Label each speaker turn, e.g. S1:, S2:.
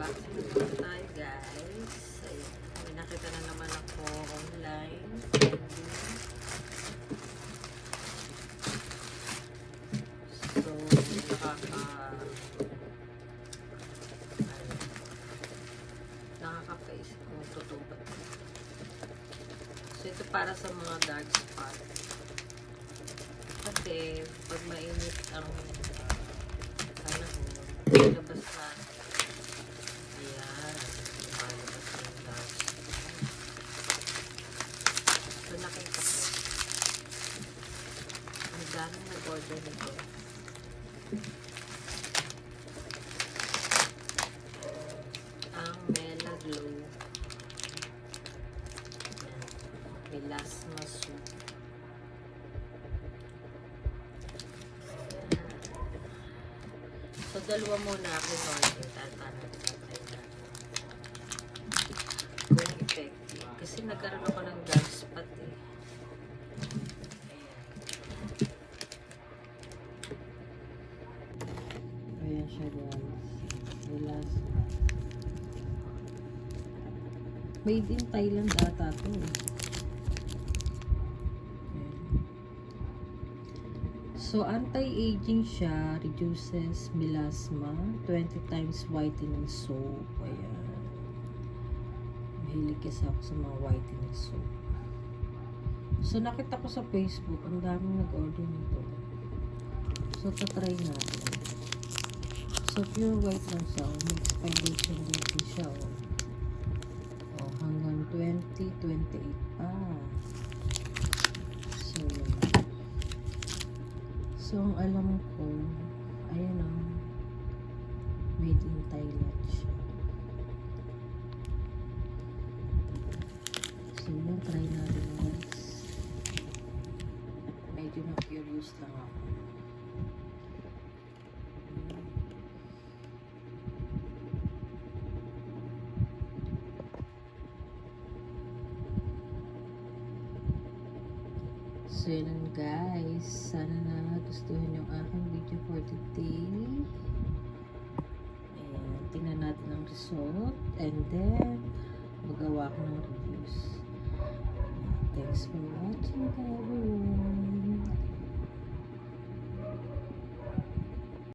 S1: unboxing tayo guys. Ayan. May nakita na naman ako online. So, nakaka-face kung totoo ba. So, ito para sa mga dark spot. Kasi, pag mainit ang panahon, labas na. Ayan. Lumalabas na yung dark spot. So, nakita ko. Ang daming nag-order nito. Ang Mela Glow. Ayan. Melasma Soup. So, dalawa muna ako in-order. Tatanong natin kung effective. Kasi nagkaroon ako ng dark spot eh. Ayan siya guys. Relax. Made in Thailand ata to eh. So, anti-aging siya, reduces melasma, 20 times whitening soap. Ayan. Mahilig kasi ako sa mga whitening soap. So, nakita ko sa Facebook, ang daming nag-order nito. So, tatry natin. So, pure white lang siya. May expiration date siya. Oh, hanggang 2028 pa. So, yun. So, ang alam ko, ayun ang made in Thailand siya. So, yun, try natin guys. Medyo na-curious lang ako. So, yun guys. Sana na gustuhan yung aking video for today. Ayan, tingnan natin ang result. And then, magawa ko ng reviews. Thanks for watching everyone.